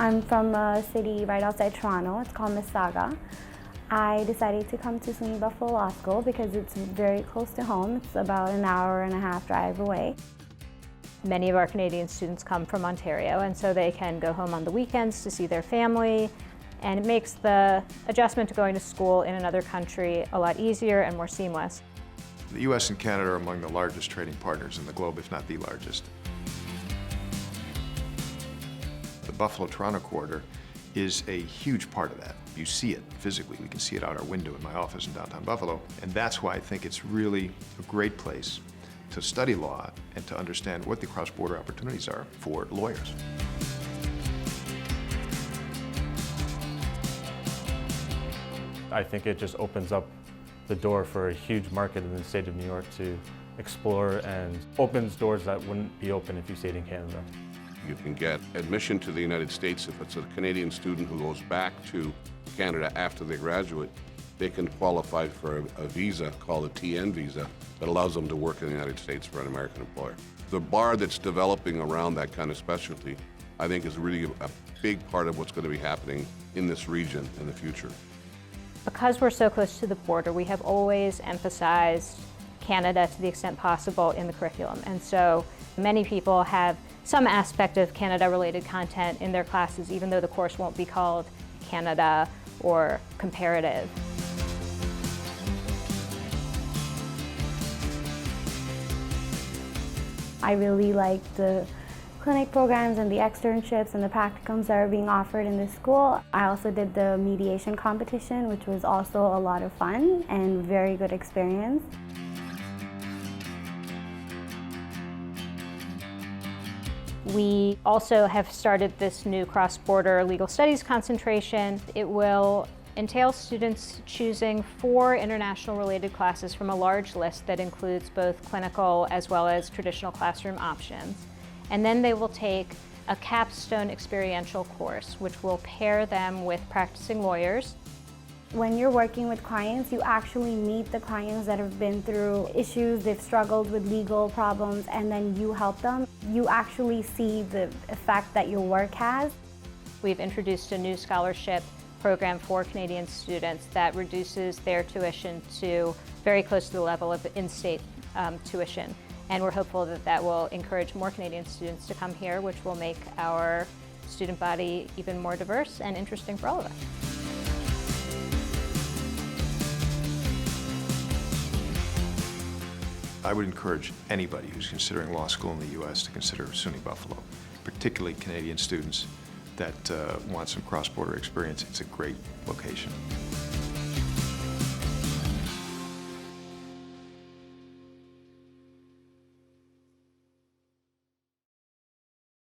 I'm from a city right outside Toronto. It's called Mississauga. I decided to come to SUNY Buffalo Law School because it's very close to home. It's about an hour and a half drive away. Many of our Canadian students come from Ontario, and so they can go home on the weekends to see their family, and it makes the adjustment to going to school in another country a lot easier and more seamless. The U.S. and Canada are among the largest trading partners in the globe, if not the largest. The Buffalo-Toronto corridor is a huge part of that. You see it physically. We can see it out our window in my office in downtown Buffalo, and that's why I think it's really a great place to study law and to understand what the cross-border opportunities are for lawyers. I think it just opens up the door for a huge market in the state of New York to explore, and opens doors that wouldn't be open if you stayed in Canada. You can get admission to the United States if it's a Canadian student who goes back to Canada after they graduate. They can qualify for a visa called a TN visa that allows them to work in the United States for an American employer. The bar that's developing around that kind of specialty, I think, is really a big part of what's going to be happening in this region in the future. Because we're so close to the border, we have always emphasized Canada to the extent possible in the curriculum. And so many people have some aspect of Canada-related content in their classes, even though the course won't be called Canada or comparative. I really like the clinic programs and the externships and the practicums that are being offered in this school. I also did the mediation competition, which was also a lot of fun and very good experience. We also have started this new cross-border legal studies concentration. It will entail students choosing 4 international related classes from a large list that includes both clinical as well as traditional classroom options. And then they will take a capstone experiential course, which will pair them with practicing lawyers. When you're working with clients, you actually meet the clients that have been through issues, they've struggled with legal problems, and then you help them. You actually see the effect that your work has. We've introduced a new scholarship program for Canadian students that reduces their tuition to very close to the level of in-state tuition. And we're hopeful that that will encourage more Canadian students to come here, which will make our student body even more diverse and interesting for all of us. I would encourage anybody who's considering law school in the U.S. to consider SUNY Buffalo, particularly Canadian students that want some cross-border experience. It's a great location.